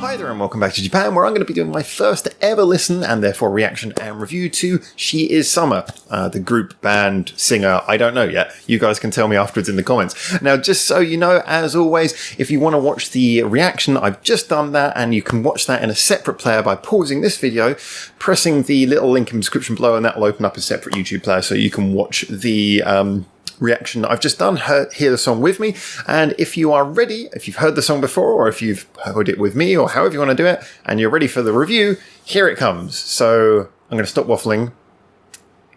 Hi there and welcome back to Japan, where I'm going to be doing my first ever listen and therefore reaction and review to She Is Summer, the group, band, singer, I don't know yet. You guys can tell me afterwards in the comments. Now, just so you know, as always, if you want to watch the reaction, I've just done that, and you can watch that in a separate player by pausing this video, pressing the little link in the description below, and that will open up a separate YouTube player so you can watch the reaction I've just done, hear the song with me. And if you are ready, if you've heard the song before, or if you've heard it with me, or however you want to do it, and you're ready for the review, here it comes. So I'm going to stop waffling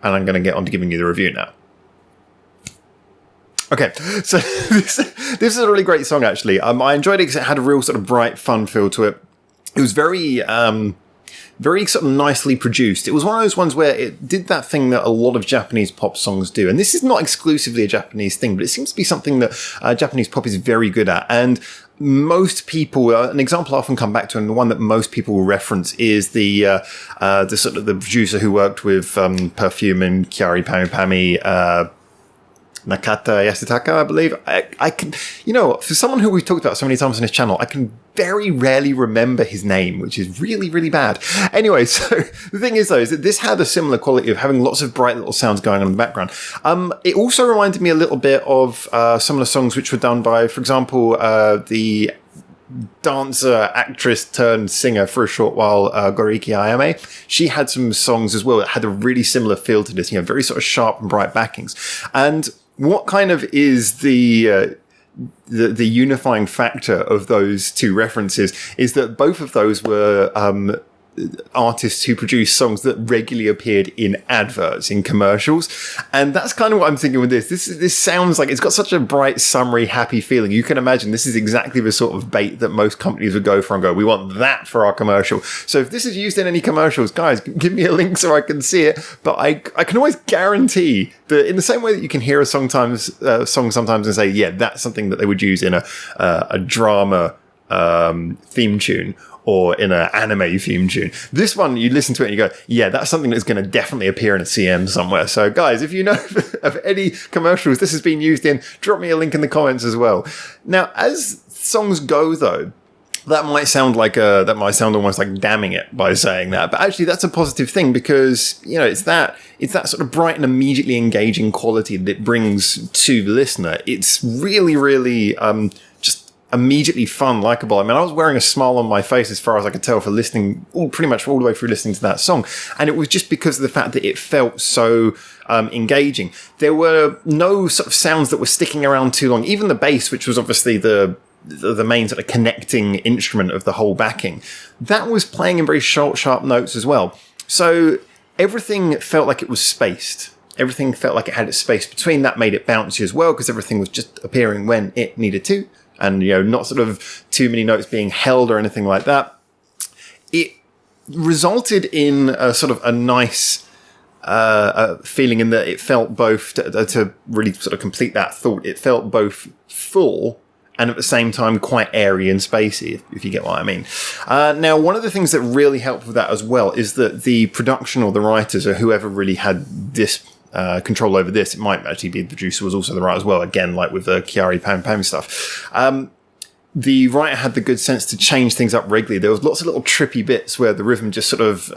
and I'm going to get on to giving you the review now. Okay, so this is a really great song, actually. I enjoyed it because it had a real sort of bright, fun feel to it. It was very sort of nicely produced. It was one of those ones where it did that thing that a lot of Japanese pop songs do. And this is not exclusively a Japanese thing, but it seems to be something that Japanese pop is very good at. And most people, an example I often come back to, and the one that most people will reference, is the sort of the producer who worked with Perfume and Kyari Pami Pami, Nakata Yasutaka, I believe. I can, you know, for someone who we've talked about so many times on this channel, I can very rarely remember his name, which is really, really bad. Anyway, so the thing is, though, is that this had a similar quality of having lots of bright little sounds going on in the background. It also reminded me a little bit of some of the songs which were done by, for example, the dancer, actress turned singer for a short while, Goriki Ayame. She had some songs as well that had a really similar feel to this, you know, very sort of sharp and bright backings. And what kind of is the unifying factor of those two references is that both of those were artists who produced songs that regularly appeared in adverts, in commercials. And that's kind of what I'm thinking with this. This sounds like it's got such a bright, summery, happy feeling. You can imagine this is exactly the sort of bait that most companies would go for and go, we want that for our commercial. So if this is used in any commercials, guys, give me a link so I can see it. But I can always guarantee that in the same way that you can hear a song sometimes and say, yeah, that's something that they would use in a drama theme tune, or in an anime theme tune. This one, you listen to it and you go, yeah, that's something that's going to definitely appear in a CM somewhere. So guys, if you know of any commercials this has been used in, drop me a link in the comments as well. Now, as songs go though, that might sound almost like damning it by saying that, but actually that's a positive thing, because, you know, it's that sort of bright and immediately engaging quality that it brings to the listener. It's really, really, just immediately fun, likable. I mean, I was wearing a smile on my face as far as I could tell for listening, pretty much all the way through listening to that song. And it was just because of the fact that it felt so engaging. There were no sort of sounds that were sticking around too long. Even the bass, which was obviously the main sort of connecting instrument of the whole backing, that was playing in very short, sharp notes as well. So everything felt like it was spaced. Everything felt like it had its space between. That made it bouncy as well, because everything was just appearing when it needed to. And, you know, not sort of too many notes being held or anything like that. It resulted in a sort of a nice feeling in that it felt both, to really sort of complete that thought, it felt both full and at the same time quite airy and spacey, if you get what I mean. Now, one of the things that really helped with that as well is that the production, or the writers, or whoever really had this control over this, it might actually be the producer was also the writer as well, again, like with the Kyari Pam Pam stuff. The writer had the good sense to change things up regularly. There was lots of little trippy bits where the rhythm just sort of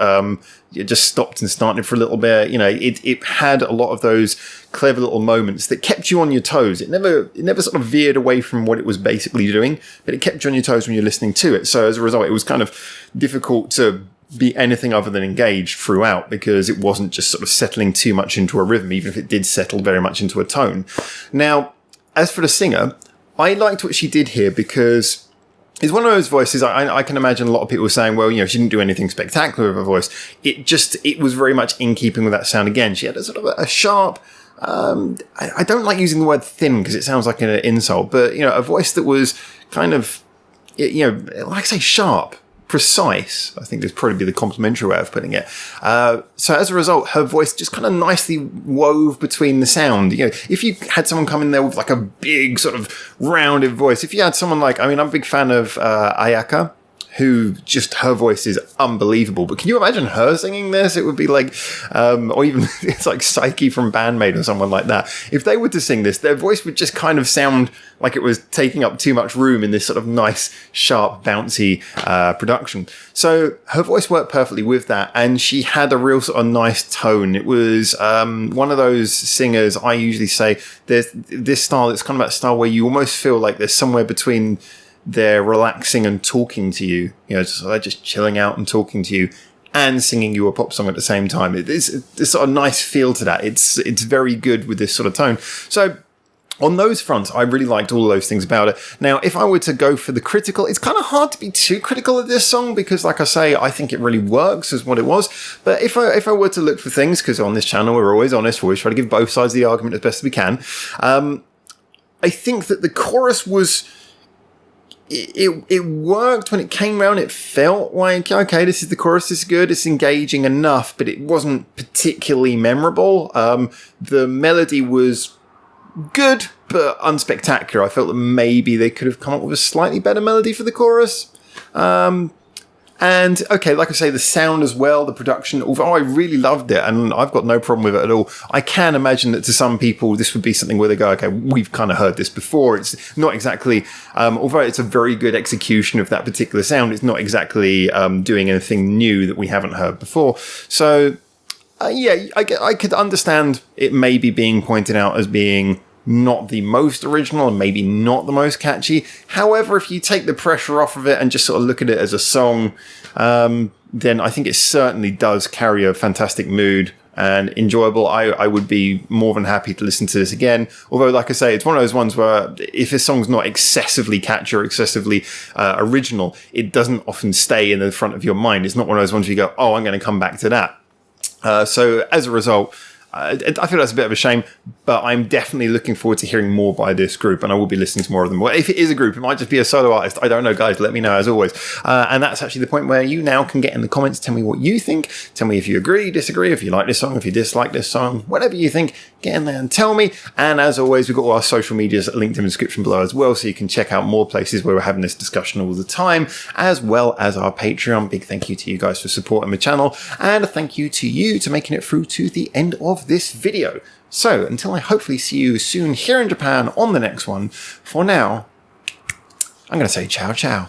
it just stopped and started for a little bit. You know, it had a lot of those clever little moments that kept you on your toes. It never sort of veered away from what it was basically doing, but it kept you on your toes when you're listening to it. So as a result, it was kind of difficult to be anything other than engaged throughout, because it wasn't just sort of settling too much into a rhythm, even if it did settle very much into a tone. Now, as for the singer, I liked what she did here, because it's one of those voices I can imagine a lot of people saying, well, you know, she didn't do anything spectacular with her voice. It was very much in keeping with that sound. Again, she had a sort of a sharp, I don't like using the word thin because it sounds like an insult, but, you know, a voice that was kind of, you know, like I say, sharp, precise, I think would probably be the complimentary way of putting it. So as a result, her voice just kind of nicely wove between the sound. You know, if you had someone come in there with like a big sort of rounded voice, if you had someone like, I mean, I'm a big fan of Ayaka, who just, her voice is unbelievable. But can you imagine her singing this? It would be like, or even it's like Psyche from Bandmate or someone like that. If they were to sing this, their voice would just kind of sound like it was taking up too much room in this sort of nice, sharp, bouncy production. So her voice worked perfectly with that, and she had a real sort of nice tone. It was one of those singers, I usually say, there's this style, it's kind of that style where you almost feel like there's somewhere between they're relaxing and talking to you, just chilling out and talking to you and singing you a pop song at the same time. There's sort of nice feel to that. It's very good with this sort of tone. So on those fronts, I really liked all of those things about it. Now, if I were to go for the critical, it's kind of hard to be too critical of this song because, like I say, I think it really works as what it was. But if I were to look for things, because on this channel we're always honest, we always try to give both sides of the argument as best as we can, I think that the chorus was... It worked when it came around. It felt like, okay, this is the chorus, this is good, it's engaging enough, but it wasn't particularly memorable. The melody was good, but unspectacular. I felt that maybe they could have come up with a slightly better melody for the chorus. And, okay, like I say, the sound as well, the production, although I really loved it, and I've got no problem with it at all, I can imagine that to some people this would be something where they go, okay, we've kind of heard this before. It's not exactly, although it's a very good execution of that particular sound, it's not exactly doing anything new that we haven't heard before. So, yeah, I could understand it maybe being pointed out as being not the most original and maybe not the most catchy. However, if you take the pressure off of it and just sort of look at it as a song, then I think it certainly does carry a fantastic mood and enjoyable. I would be more than happy to listen to this again. Although, like I say, it's one of those ones where if a song's not excessively catchy or excessively original, it doesn't often stay in the front of your mind. It's not one of those ones where you go, oh, I'm going to come back to that. So as a result, I feel that's a bit of a shame, but I'm definitely looking forward to hearing more by this group, and I will be listening to more of them. Well, if it is a group, it might just be a solo artist. I don't know, guys. Let me know, as always. And that's actually the point where you now can get in the comments, tell me what you think. Tell me if you agree, disagree, if you like this song, if you dislike this song, whatever you think, get in there and tell me. And as always, we've got all our social medias linked in the description below as well, so you can check out more places where we're having this discussion all the time, as well as our Patreon. Big thank you to you guys for supporting the channel, and a thank you to you to making it through to the end of this video. So, until I hopefully see you soon here in Japan on the next one, for now, I'm going to say ciao ciao.